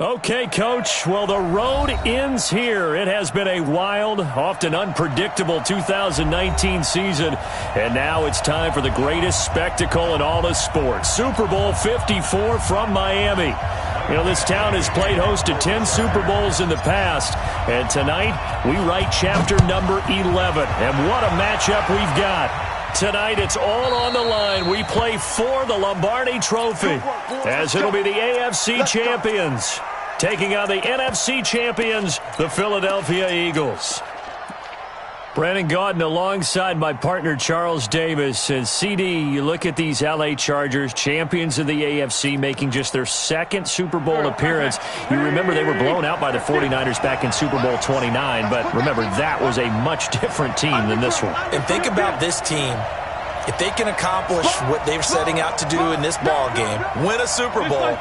Okay, Coach. Well, the road ends here. It has been a wild, often unpredictable 2019 season. And now it's time for the greatest spectacle in all of sports. Super Bowl 54 from Miami. You know, this town has played host to 10 Super Bowls in the past. And tonight, we write chapter number 11. And what a matchup we've got. Tonight, it's all on the line. We play for the Lombardi Trophy, as it'll be the AFC champions taking on the NFC champions, the Philadelphia Eagles. Brandon Gaudin alongside my partner Charles Davis. And CD, you look at these LA Chargers, champions of the AFC, making just their second Super Bowl appearance. You remember they were blown out by the 49ers back in Super Bowl 29, but remember that was a much different team than this one. And think about this team. If they can accomplish what they're setting out to do in this ball game, win a Super Bowl,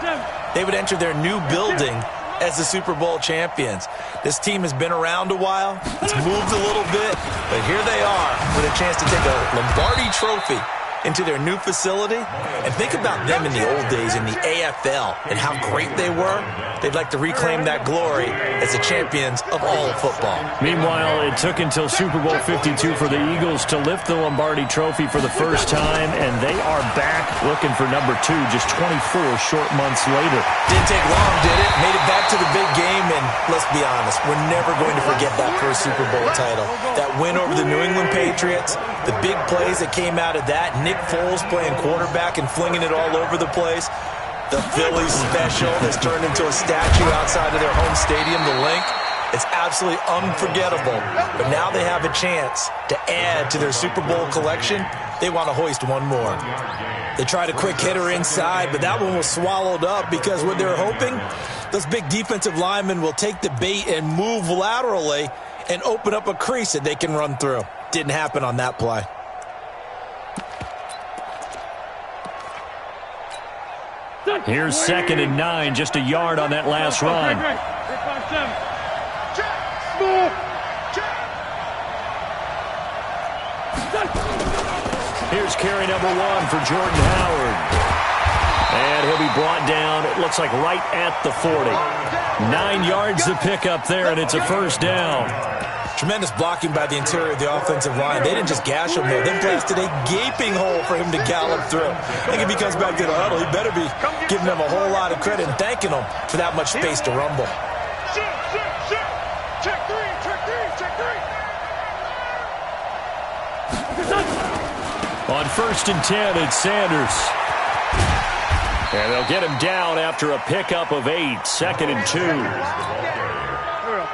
they would enter their new building as the Super Bowl champions. This team has been around a while. It's moved a little bit, but here they are with a chance to take a Lombardi Trophy into their new facility. And think about them in the old days in the AFL and how great they were. They'd like to reclaim that glory as the champions of all of football. Meanwhile, it took until Super Bowl 52 for the Eagles to lift the Lombardi Trophy for the first time, and they are back looking for number 2 just 24 short months later. Didn't take long, did it? Made it back to the big game, and let's be honest, we're never going to forget that first Super Bowl title. That win over the New England Patriots, the big plays that came out of that, Nick Foles playing quarterback and flinging it all over the place. The Phillies special that's turned into a statue outside of their home stadium, the Link. It's absolutely unforgettable. But now they have a chance to add to their Super Bowl collection. They want to hoist one more. They tried a quick hitter inside, but that one was swallowed up because what they're hoping, those big defensive linemen will take the bait and move laterally and open up a crease that they can run through. Didn't happen on that play. Here's 2nd and 9, just a yard on that last run. Here's carry number 1 for Jordan Howard. And he'll be brought down, it looks like right at the 40. 9 yards to pick up there, and it's a first down. Tremendous blocking by the interior of the offensive line. They didn't just gash him there. They blasted a gaping hole for him to gallop through. I think if he comes back to the huddle, he better be giving them a whole lot of credit and thanking them for that much space to rumble. Check three. On 1st and 10, it's Sanders. And they'll get him down after a pickup of 8, 2nd and 2.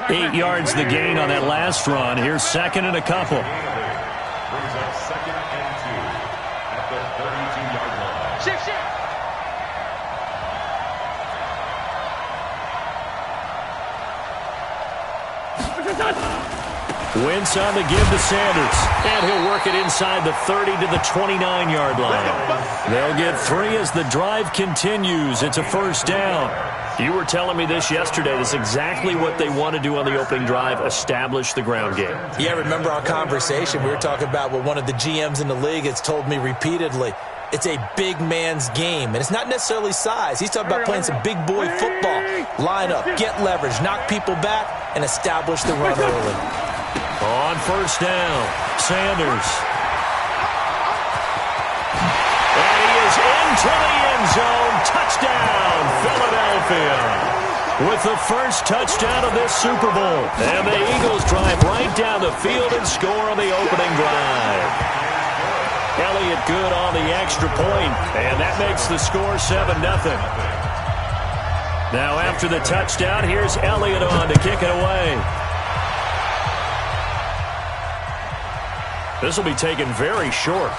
8 yards the gain on that last run. Here's 2nd and a couple. Brings up 2nd and 2 at the 32-yard line. Shift. Wentz on the give to Sanders. And he'll work it inside the 30 to the 29-yard line. They'll get 3 as the drive continues. It's a first down. You were telling me this yesterday. This is exactly what they want to do on the opening drive, establish the ground game. Yeah, remember our conversation. We were talking about what one of the GMs in the league has told me repeatedly. It's a big man's game, and it's not necessarily size. He's talking about playing some big boy football. Line up, get leverage, knock people back, and establish the run early. On first down, Sanders. And he is into the end zone. Touchdown, Philadelphia. With the first touchdown of this Super Bowl. And the Eagles drive right down the field and score on the opening drive. Elliott good on the extra point, and that makes the score 7-0. Now after the touchdown, here's Elliott on to kick it away. This will be taken very short.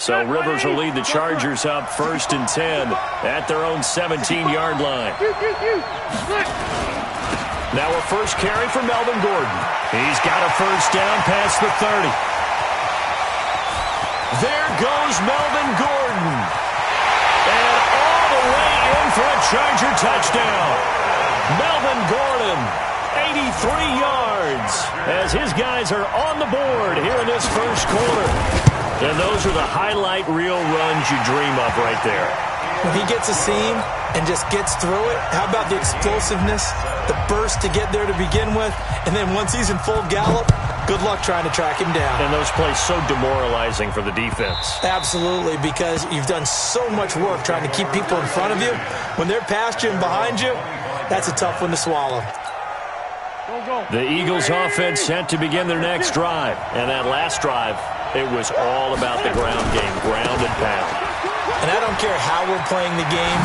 So Rivers will lead the Chargers up 1st and 10 at their own 17-yard line. Now a first carry for Melvin Gordon. He's got a first down past the 30. There goes Melvin Gordon. And all the way in for a Charger touchdown. Melvin Gordon, 83 yards, as his guys are on the board here in this first quarter. And those are the highlight reel runs you dream of right there. When he gets a seam and just gets through it, how about the explosiveness, the burst to get there to begin with, and then once he's in full gallop, good luck trying to track him down. And those plays so demoralizing for the defense. Absolutely, because you've done so much work trying to keep people in front of you. When they're past you and behind you, that's a tough one to swallow. The Eagles offense set to begin their next drive. And that last drive, it was all about the ground game, ground and pound. And I don't care how we're playing the game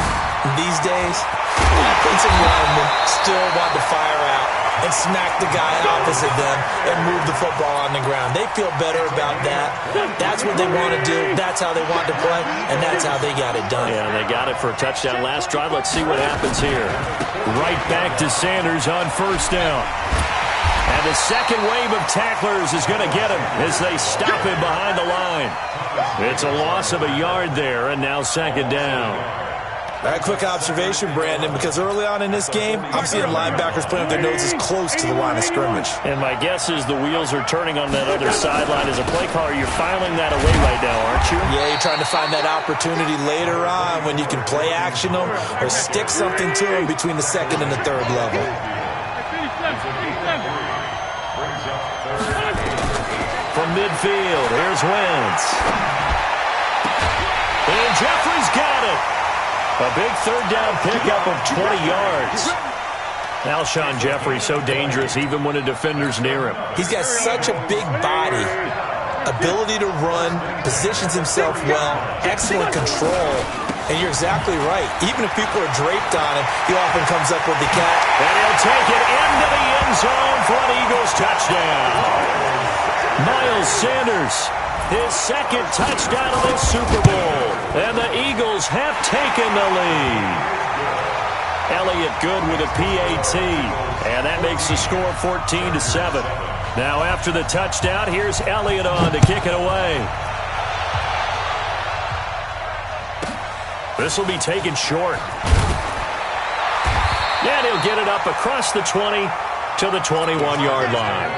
these days, offensive linemen still want to fire out and smack the guy opposite them and move the football on the ground. They feel better about that. That's what they want to do. That's how they want to play, and that's how they got it done. Yeah, they got it for a touchdown last drive. Let's see what happens here. Right back to Sanders on first down. And the second wave of tacklers is going to get him as they stop him behind the line. It's a loss of a yard there, and now second down. A quick observation, Brandon, because early on in this game, I'm seeing linebackers playing with their noses close to the line of scrimmage. And my guess is the wheels are turning on that other sideline. As a play caller, you're filing that away right now, aren't you? Yeah, you're trying to find that opportunity later on when you can play action them or stick something to them between the second and the third level. From midfield, here's Wentz. And Jeffrey's got it. A big third down pickup of 20 yards. Alshon Jeffrey so dangerous even when a defender's near him. He's got such a big body, ability to run, positions himself well, excellent control. And you're exactly right. Even if people are draped on him, he often comes up with the catch. And he'll take it into the end zone for an Eagles touchdown. Miles Sanders, his second touchdown of this Super Bowl. And the Eagles have taken the lead. Elliott good with a PAT. And that makes the score 14-7. Now after the touchdown, here's Elliott on to kick it away. This will be taken short. And he'll get it up across the 20 to the 21-yard line.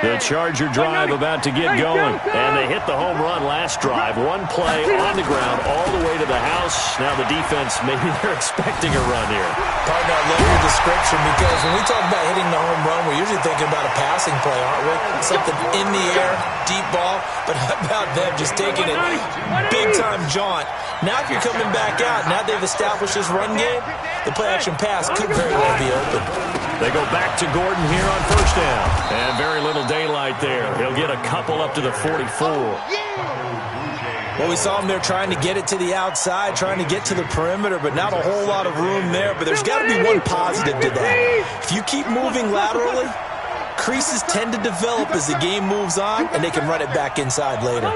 The Charger drive about to get going. And they hit the home run last drive. One play on the ground all the way to the house. Now the defense, maybe they're expecting a run here. Partner, I love your description because when we talk about hitting the home run, we're usually thinking about a passing play, aren't we? Something in the air, deep ball. But how about them just taking it big-time jaunt? Now if you're coming back out, now they've established this run game, the play-action pass could very well be open. They go back to Gordon here on first down. And very little daylight there. He'll get a couple up to the 44. Well, we saw him there trying to get it to the outside, trying to get to the perimeter, but not a whole lot of room there. But there's got to be one positive to that. If you keep moving laterally, creases tend to develop as the game moves on, and they can run it back inside later.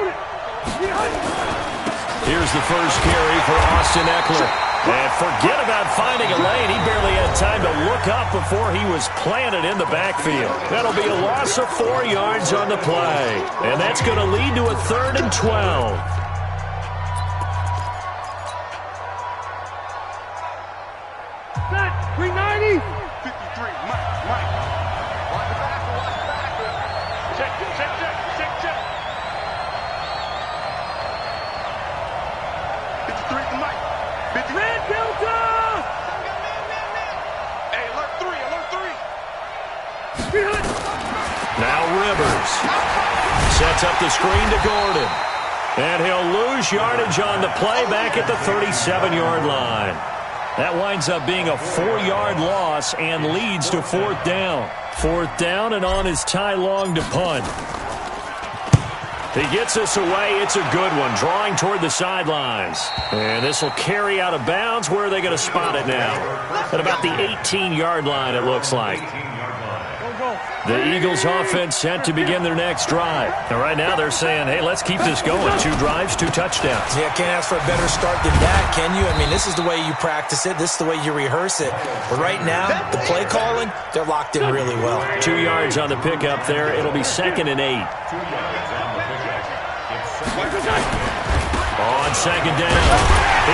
Here's the first carry for Austin Eckler. And forget about finding a lane. He barely had time to look up before he was planted in the backfield. That'll be a loss of 4 yards on the play. And that's going to lead to a 3rd and 12. Set, 390. 53, Mike. Check. 53, Mike. Red Delta! Hey, alert 3. Now Rivers sets up the screen to Gordon. And he'll lose yardage on the play back at the 37-yard line. That winds up being a 4-yard loss and leads to 4th down. 4th down and on is Ty Long to punt. He gets this away. It's a good one, drawing toward the sidelines. And this will carry out of bounds. Where are they going to spot it now? At about the 18-yard line, it looks like. The Eagles offense set to begin their next drive. And right now they're saying, hey, let's keep this going. 2 drives, 2 touchdowns. Yeah, can't ask for a better start than that, can you? I mean, this is the way you practice it. This is the way you rehearse it. But right now, the play calling, they're locked in really well. 2 yards on the pickup there. It'll be 2nd and 8. 2 yards on the pickup. On 2nd down,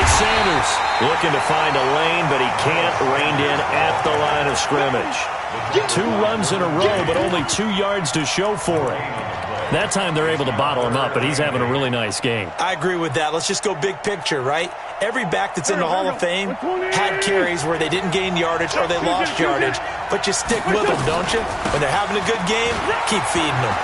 it's Sanders looking to find a lane, but he can't, reined in at the line of scrimmage. 2 runs in a row, but only 2 yards to show for it. That time they're able to bottle him up, but he's having a really nice game. I agree with that. Let's just go big picture, right? Every back that's in the Hall of Fame had carries where they didn't gain yardage or they lost yardage, but you stick with them, don't you? When they're having a good game, keep feeding them.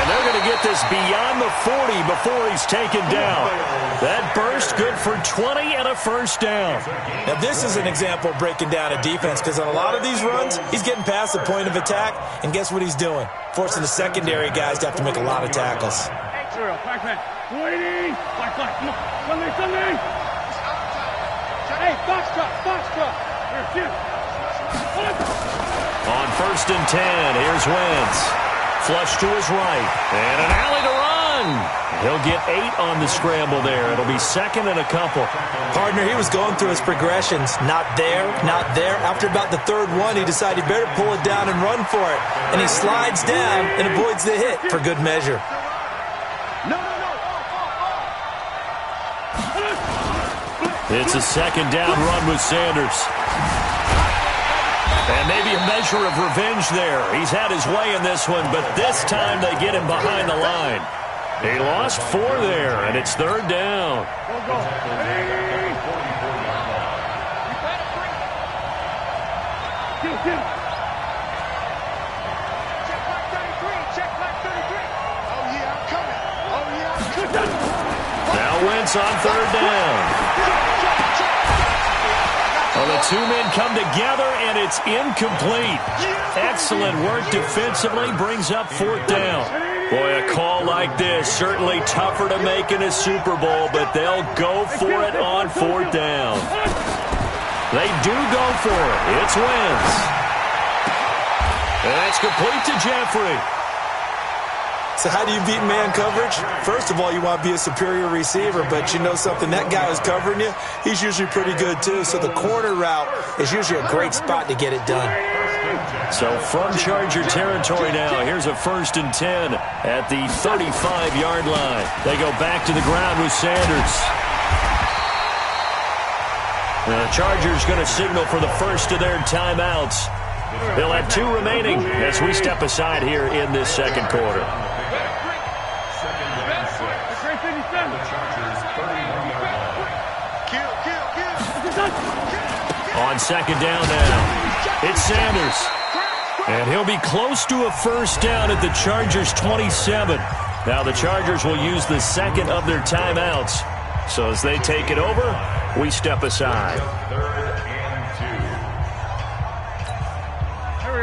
They're going to get this beyond the 40 before he's taken down. That burst good for 20 and a first down. Now, this is an example of breaking down a defense because on a lot of these runs, he's getting past the point of attack, and guess what he's doing? Forcing the secondary guys to have to make a lot of tackles. On 1st and 10, here's Wentz. Flush to his right, and an alley to run. He'll get 8 on the scramble there. It'll be 2nd and a couple. Partner, he was going through his progressions. Not there, not there. After about the 3rd one, he decided he better pull it down and run for it. And he slides down and avoids the hit for good measure. It's a 2nd down run with Sanders. And maybe a measure of revenge there. He's had his way in this one, but this time they get him behind the line. He lost 4 there, and it's 3rd down. Now Wentz on 3rd down. Well, the 2 men come together, and it's incomplete. Excellent work defensively, brings up 4th down. Boy, a call like this, certainly tougher to make in a Super Bowl, but they'll go for it on 4th down. They do go for it. It's Wentz. And that's complete to Jeffrey. So how do you beat man coverage? First of all, you want to be a superior receiver, but you know something, that guy who's covering you, he's usually pretty good too. So the corner route is usually a great spot to get it done. So from Charger territory now, here's a 1st and 10 at the 35-yard line. They go back to the ground with Sanders. The Chargers going to signal for the first of their timeouts. They'll have 2 remaining as we step aside here in this 2nd quarter. On 2nd down now, it's Sanders. And he'll be close to a first down at the Chargers' 27. Now the Chargers will use the 2nd of their timeouts. So as they take it over, we step aside.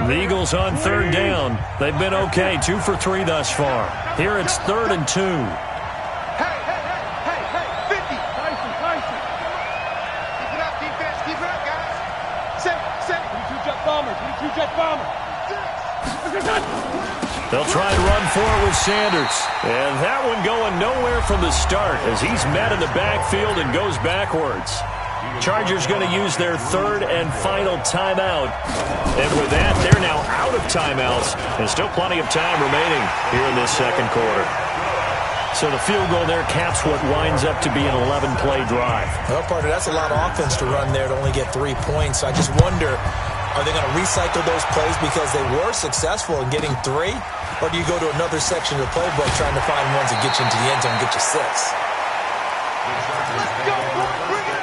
The Eagles on 3rd down. They've been okay, 2 for 3 thus far. Here it's 3rd and 2. They'll try and run for it with Sanders. And that one going nowhere from the start as he's met in the backfield and goes backwards. Chargers going to use their 3rd and final timeout. And with that, they're now out of timeouts. And still plenty of time remaining here in this 2nd quarter. So the field goal there caps what winds up to be an 11-play drive. Well, partner, that's a lot of offense to run there to only get 3 points. I just wonder, are they going to recycle those plays because they were successful in getting 3? Or do you go to another section of the playbook trying to find ones that get you into the end zone and get you 6? Let's go, bring it!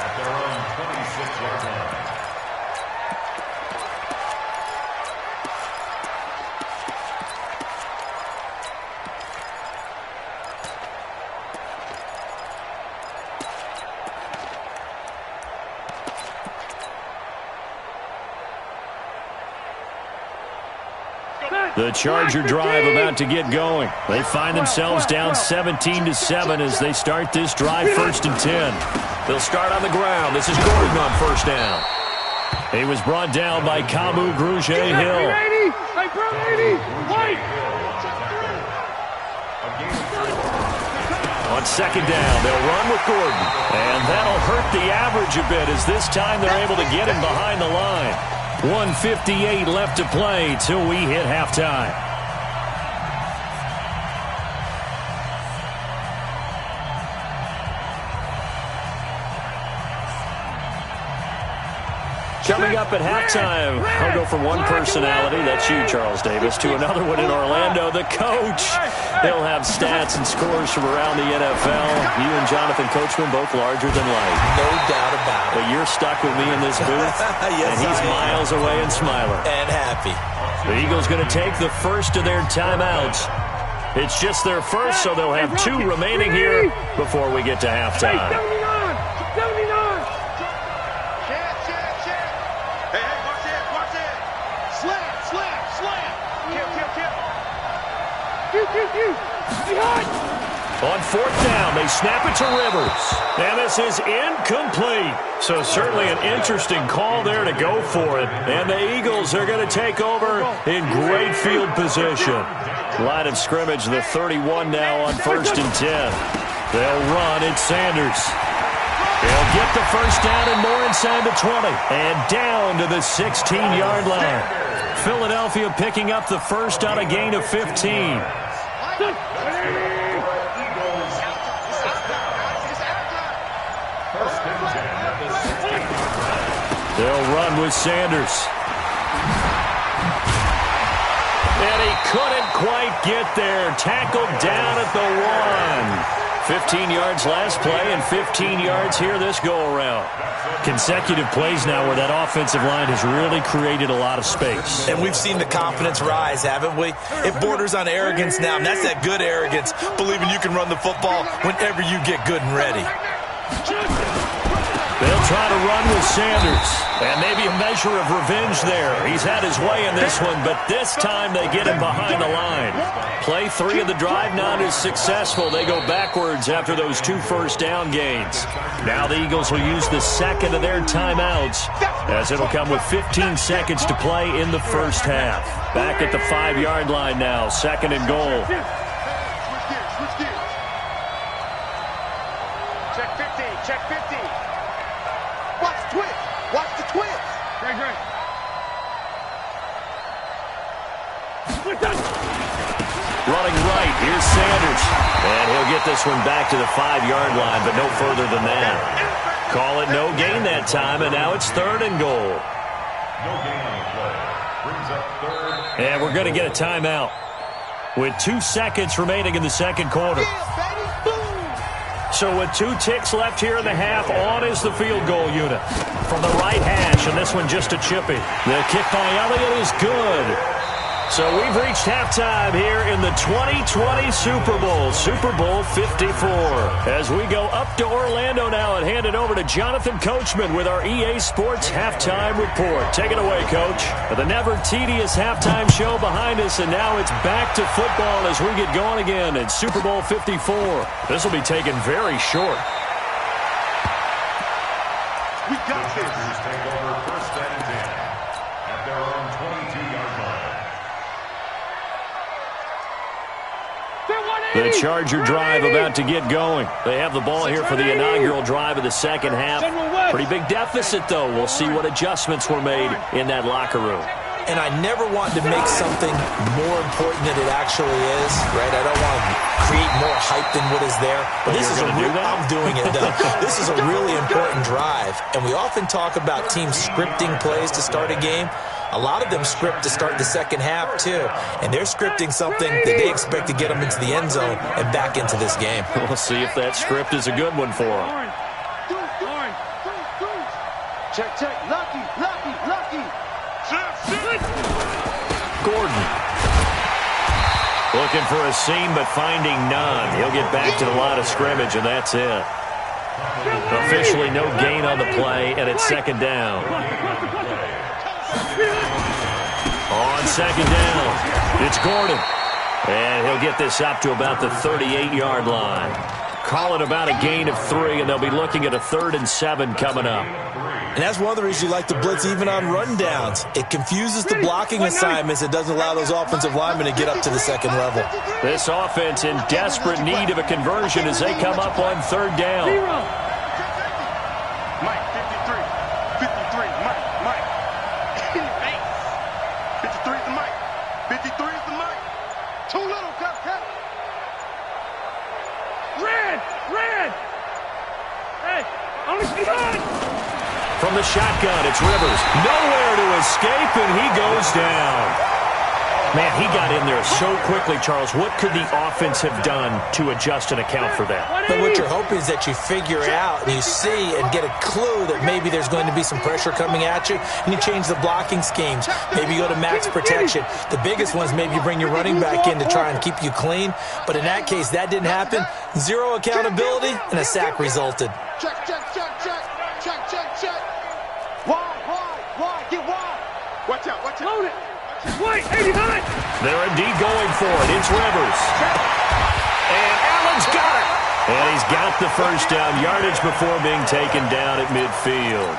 At their own 26-yard line. The Charger drive about to get going. They find themselves down 17-7 as they start this drive 1st and 10. They'll start on the ground. This is Gordon on 1st down. He was brought down by Kamu Grugier-Hill. On second down, they'll run with Gordon. And that'll hurt the average a bit as this time they're able to get him behind the line. 1:58 left to play till we hit halftime. Coming up at halftime, I'll go from one personality, that's you, Charles Davis, to another one in Orlando, the coach. He'll have stats and scores from around the NFL. You and Jonathan Coachman, both larger than life. No doubt about it. But you're stuck with me in this booth, yes, and he's miles away and smiling. And happy. The Eagles going to take the first of their timeouts. It's just their first, so they'll have 2 remaining here before we get to halftime. On fourth down, they snap it to Rivers. And this is incomplete. So certainly an interesting call there to go for it. And the Eagles are going to take over in great field position. Line of scrimmage, the 31 now on 1st and 10. They'll run. It's Sanders. They'll get the first down and more inside the 20. And down to the 16-yard line. Philadelphia picking up the first on a gain of 15. They'll run with Sanders. And he couldn't quite get there. Tackled down at the 1. 15 yards last play and 15 yards here this go-around. Consecutive plays now where that offensive line has really created a lot of space. And we've seen the confidence rise, haven't we? It borders on arrogance now, and that's that good arrogance, believing you can run the football whenever you get good and ready. They'll try to run with Sanders. And maybe a measure of revenge there. He's had his way in this one, but this time they get him behind the line. Play 3 of the drive not as successful. They go backwards after those 2 first down gains. Now the Eagles will use the second of their timeouts as it'll come with 15 seconds to play in the first half. Back at the 5-yard line now, 2nd and goal. Check 50, check 50. Watch the twist. Watch the twist. Great. Running right, here's Sanders. And he'll get this one back to the 5-yard line, but no further than that. Call it no gain that time, and now it's 3rd and goal. No gain on the play. Brings up 3rd. And we're going to get a timeout with 2 seconds remaining in the second quarter. So with 2 ticks left here in the half, on is the field goal unit. From the right hash, and this one just a chippy. The kick by Elliott is good. So we've reached halftime here in the 2020 Super Bowl, Super Bowl 54. As we go up to Orlando now and hand it over to Jonathan Coachman with our EA Sports Halftime Report. Take it away, Coach. The never tedious halftime show behind us, and now it's back to football as we get going again in Super Bowl 54. This will be taken very short. We got this. Take over 1st and 10 at their own 22-yard line. The Charger drive about to get going. They have the ball here for the inaugural drive of the second half. Pretty big deficit, though. We'll see what adjustments were made in that locker room. And I never want to make something more important than it actually is, right? I don't want to create more hype than what is there. But this is I'm doing it, though. This is a really important drive. And we often talk about teams scripting plays to start a game. A lot of them script to start the second half, too. And they're scripting something that they expect to get them into the end zone and back into this game. We'll see if that script is a good one for them. Check. Lucky. Gordon. Looking for a seam, but finding none. He'll get back to the line of scrimmage, and that's it. Officially no gain on the play, and it's 2nd down. On 2nd down, it's Gordon. And he'll get this up to about the 38-yard line. Call it about a gain of 3, and they'll be looking at a 3rd and 7 coming up. And that's one of the reasons you like to blitz even on rundowns. It confuses the blocking assignments. It doesn't allow those offensive linemen to get up to the second level. This offense in desperate need of a conversion as they come up on third down. Mike, 53. 53, Mike. 53 is the Mike. 53 is the Mike. Too little, cut. Red! Hey, only behind! From the shotgun, it's Rivers. Nowhere to escape, and he goes down. Man, he got in there so quickly, Charles. What could the offense have done to adjust and account for that? But what you're hoping is that you figure out and you see and get a clue that maybe there's going to be some pressure coming at you, and you change the blocking schemes. Maybe you go to max protection. The biggest one is maybe you bring your running back in to try and keep you clean. But in that case, that didn't happen. Zero accountability, and a sack resulted. Check. Why? Get wide. Watch out. Load it. Wait, 89. They're indeed going for it. It's Rivers. And Allen's got it. And he's got the first down yardage before being taken down at midfield.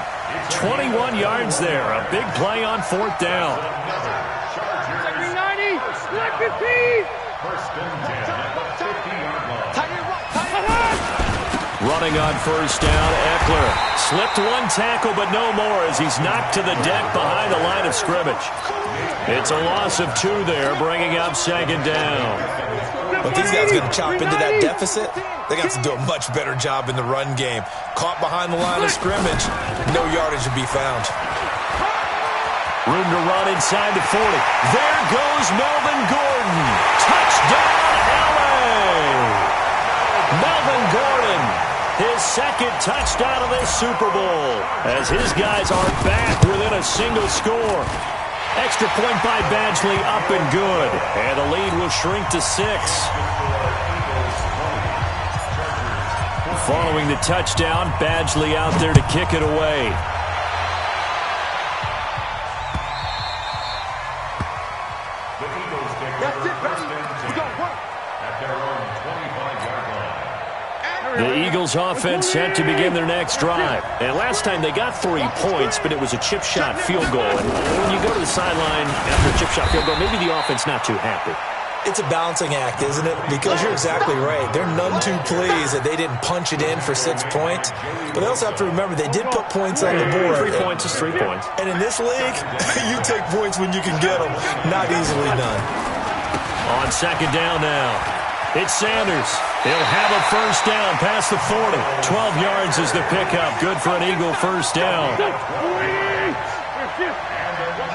21 yards there. A big play on fourth down. 90. 15. First and 10 at the 50-yard line. Tight end right. Running on first down, Eckler. Slipped one tackle, but no more as he's knocked to the deck behind the line of scrimmage. It's a loss of 2 there, bringing up second down. But these guys are going to chop into that deficit. They got to do a much better job in the run game. Caught behind the line of scrimmage, no yardage to be found. Room to run inside the 40. There goes Melvin Gordon. Touchdown, LA! Melvin Gordon, his second touchdown of this Super Bowl, as his guys are back within a single score. Extra point by Badgley, up and good. And the lead will shrink to 6. Following the touchdown, Badgley out there to kick it away. The Eagles take over first and 10 at their own 25-yard line. The Eagles offense set to begin their next drive. And last time they got 3 points, but it was a chip shot field goal. And when you go to the sideline after a chip shot field goal, maybe the offense not too happy. It's a balancing act, isn't it? Because you're exactly right. They're none too pleased that they didn't punch it in for 6 points. But they also have to remember they did put points on the board. 3 points is 3 points. And in this league, you take points when you can get them. Not easily done. On second down now, it's Sanders. He'll have a first down past the 40. 12 yards is the pickup. Good for an Eagle first down. And the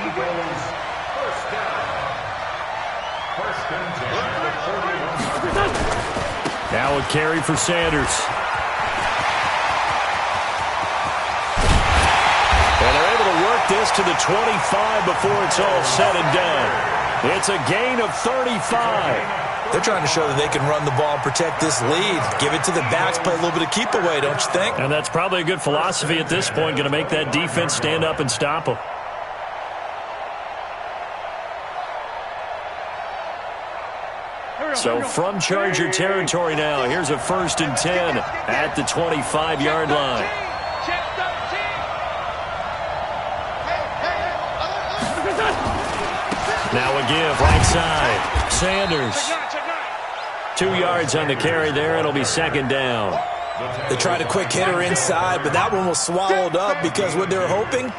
Eagles first down. First and 10 at the 41. Now a carry for Sanders. And they're able to work this to the 25 before it's all said and done. It's a gain of 35. They're trying to show that they can run the ball and protect this lead. Give it to the backs, play a little bit of keep away, don't you think? And that's probably a good philosophy at this point, going to make that defense stand up and stop them. So from Charger territory now, here's a first and 10 at the 25-yard line. Now a give right side. Sanders. 2 yards on the carry there. It'll be second down. They tried a quick hitter inside, but that one was swallowed up because what they're hoping,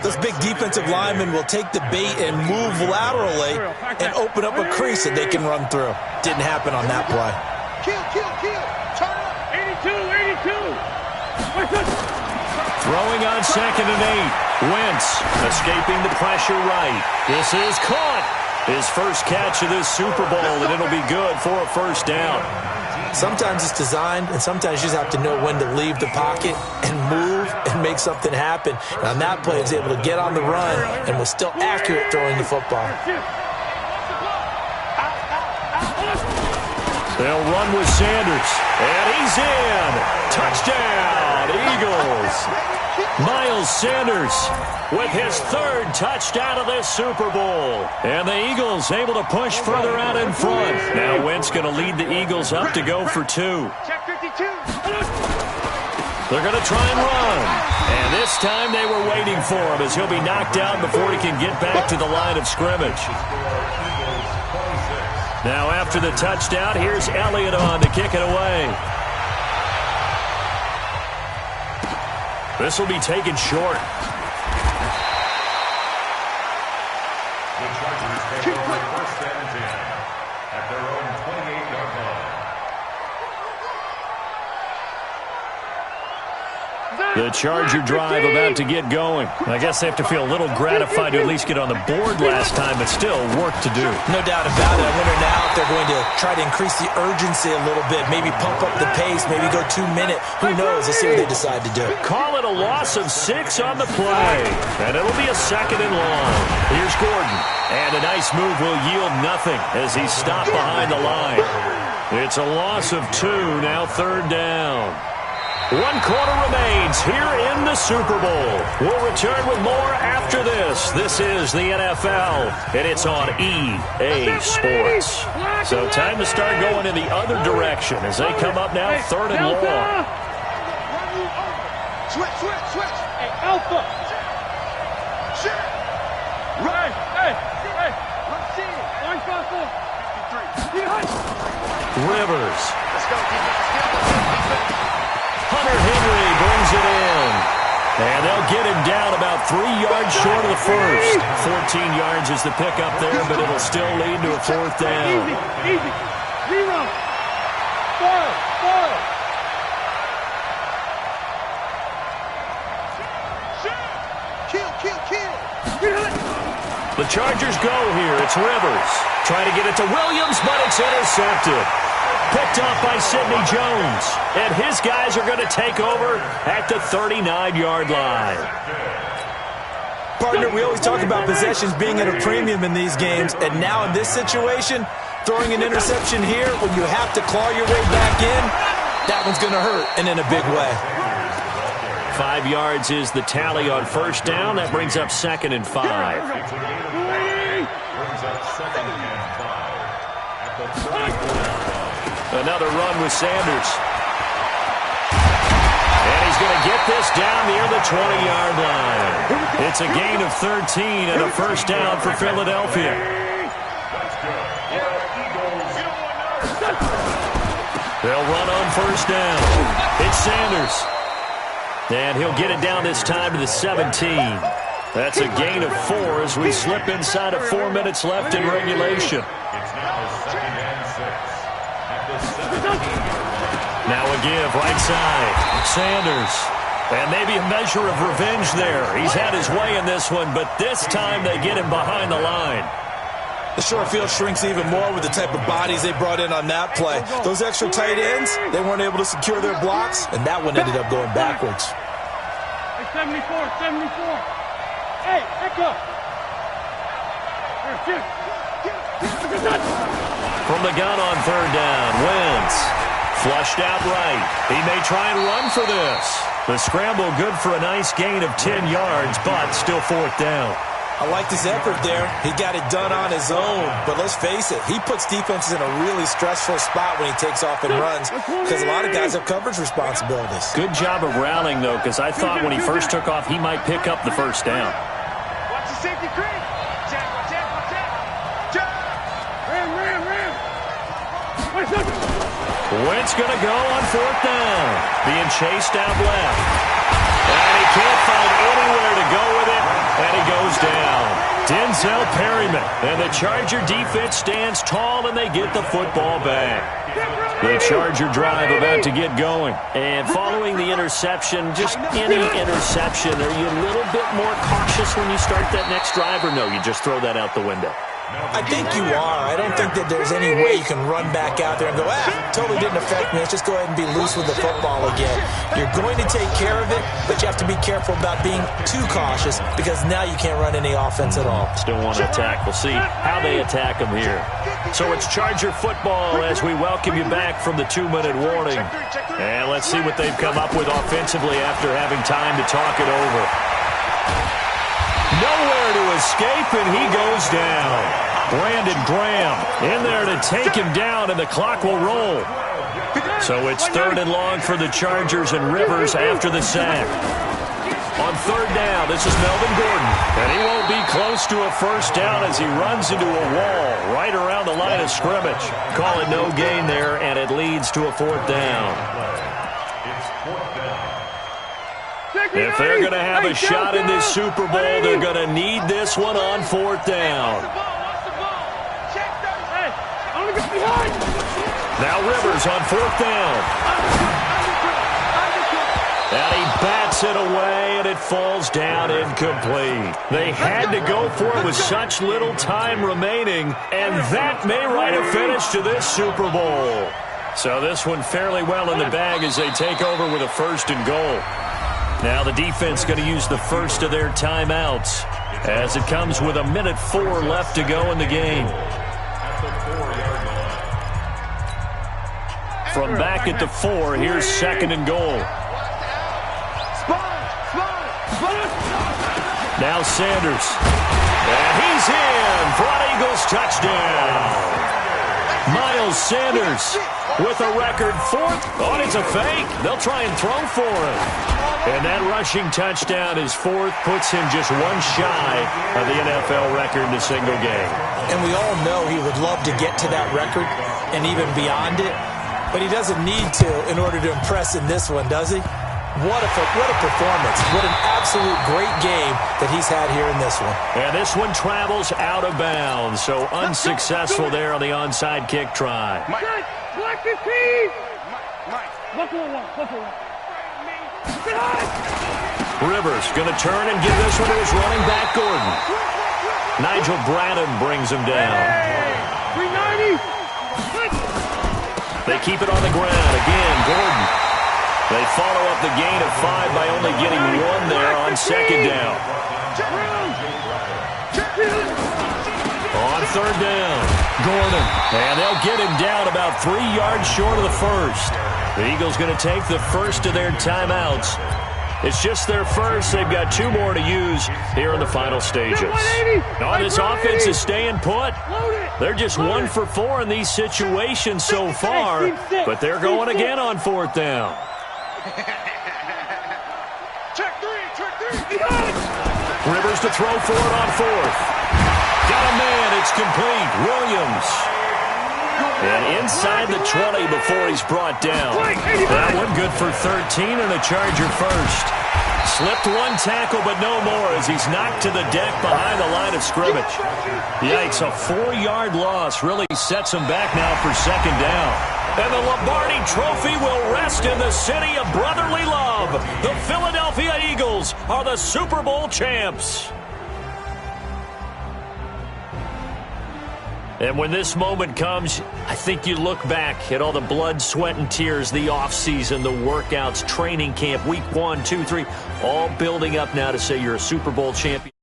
those big defensive linemen will take the bait and move laterally and open up a crease that they can run through. Didn't happen on that play. Kill. Turn up. 82. Throwing on second and 8. Wentz escaping the pressure right. This is caught. His first catch of this Super Bowl, and it'll be good for a first down. Sometimes it's designed, and sometimes you just have to know when to leave the pocket and move and make something happen. And on that play, he was able to get on the run and was still accurate throwing the football. They'll run with Sanders, and he's in. Touchdown, Eagles. Miles Sanders with his third touchdown of this Super Bowl. And the Eagles able to push further out in front. Now Wentz going to lead the Eagles up to go for 2. Check 52. They're going to try and run. And this time they were waiting for him as he'll be knocked down before he can get back to the line of scrimmage. Now after the touchdown, here's Elliott on to kick it away. This will be taken short. The Chargers take over first and 10 at their own 28-yard line. The Charger drive about to get going. I guess they have to feel a little gratified to at least get on the board last time, but still work to do. No doubt about it. I wonder now if they're going to try to increase the urgency a little bit, maybe pump up the pace, maybe go 2-minute. Who knows? Let's see what they decide to do. Call it a loss of 6 on the play, and it'll be a 2nd and long. Here's Gordon, and a nice move will yield nothing as he's stopped behind the line. It's a loss of 2, now 3rd down. 1 quarter remains here in the Super Bowl. We'll return with more after this. This is the NFL, and it's on EA Sports. So time to start going in the other direction as they come up now 3rd and long. Switch. Hey, Alpha. Shit. Right. Hey. Let's see it. Line 5-4. Rivers. Let's go, defense. Hunter Henry brings it in. And they'll get him down about 3 yards short of the first. 14 yards is the pickup there, but it'll still lead to a 4th down. Easy. 0. Ball. Kill. The Chargers go here. It's Rivers. Trying to get it to Williams, but it's intercepted. Picked off by Sidney Jones. And his guys are going to take over at the 39-yard line. Partner, we always talk about possessions being at a premium in these games, and now in this situation, throwing an interception here when you have to claw your way back in, that one's going to hurt, and in a big way. 5 yards is the tally on 1st down. That brings up 2nd and 5. Brings up 2nd and 5 at the 34-yard line. Another run with Sanders. And he's going to get this down near the 20-yard line. It's a gain of 13 and a 1st down for Philadelphia. They'll run on 1st down. It's Sanders. And he'll get it down this time to the 17. That's a gain of 4 as we slip inside of 4 minutes left in regulation. It's now 2nd and 6 at the 17-yard line. Now a give right side. Sanders. And maybe a measure of revenge there. He's had his way in this one, but this time they get him behind the line. The short field shrinks even more with the type of bodies they brought in on that play. Those extra tight ends, they weren't able to secure their blocks, and that one ended up going backwards. Hey, 74. Hey, echo. From the gun on 3rd down, Wentz. Flushed out right. He may try and run for this. The scramble good for a nice gain of 10 yards, but still 4th down. I liked his effort there. He got it done on his own. But let's face it, he puts defenses in a really stressful spot when he takes off and runs because a lot of guys have coverage responsibilities. Good job of rallying, though, because I thought when he first took off, he might pick up the 1st down. Watch the safety creep. Jack. Ram. Wentz going to go on 4th down. Being chased out left. And he can't find anywhere to go with it. And he goes down. Denzel Perryman. And the Charger defense stands tall, and they get the football back. The Charger drive about to get going. And following the interception, just any interception, are you a little bit more cautious when you start that next drive, or no, you just throw that out the window? I think you are. I don't think that there's any way you can run back out there and go, totally didn't affect me. Let's just go ahead and be loose with the football again. You're going to take care of it, but you have to be careful about being too cautious because now you can't run any offense at all. Still want to attack. We'll see how they attack them here. So it's Charger football as we welcome you back from the 2-minute warning. And let's see what they've come up with offensively after having time to talk it over. Nowhere to escape, and he goes down. Brandon Graham in there to take him down, and the clock will roll. So it's 3rd and long for the Chargers, and Rivers after the sack. On third down, this is Melvin Gordon. And he won't be close to a first down as he runs into a wall right around the line of scrimmage. Call it no gain there, and it leads to a fourth down. If they're going to have a shot in this Super Bowl, they're going to need this one on fourth down. Now Rivers on fourth down. And he bats it away, and it falls down incomplete. They had to go for it with such little time remaining, and that may write a finish to this Super Bowl. So this one fairly well in the bag as they take over with a 1st and goal. Now the defense going to use the first of their timeouts as it comes with 1:04 left to go in the game. From back at the 4, here's 2nd and goal. Now Sanders. And he's in for an Eagles touchdown. Miles Sanders with a record 4th. Oh, it's a fake. They'll try and throw for him. And that rushing touchdown is 4th, puts him just one shy of the NFL record in a single game. And we all know he would love to get to that record and even beyond it, but he doesn't need to in order to impress in this one, does he? What a performance. What an absolute great game that he's had here in this one. And this one travels out of bounds, so unsuccessful there on the onside kick try. Rivers going to turn and give this one to his running back, Gordon. Nigel Bradham brings him down. They keep it on the ground. Again, Gordon. They follow up the gain of 5 by only getting 1 there on 2nd down. On 3rd down, Gordon. And they'll get him down about 3 yards short of the 1st. The Eagles going to take the first of their timeouts. It's just their first. They've got 2 more to use here in the final stages. Now, this offense is staying put. They're just 1 for 4 in these situations so far, but they're going again on 4th down. Rivers to throw for it on 4th. Got a man. It's complete. Williams. And inside the 20 before he's brought down. That one good for 13 and a Charger first. Slipped 1 tackle, but no more as he's knocked to the deck behind the line of scrimmage. Yikes, a 4-yard loss really sets him back now for 2nd down. And the Lombardi Trophy will rest in the city of brotherly love. The Philadelphia Eagles are the Super Bowl champs. And when this moment comes, I think you look back at all the blood, sweat, and tears, the offseason, the workouts, training camp, week 1, 2, 3, all building up now to say you're a Super Bowl champion.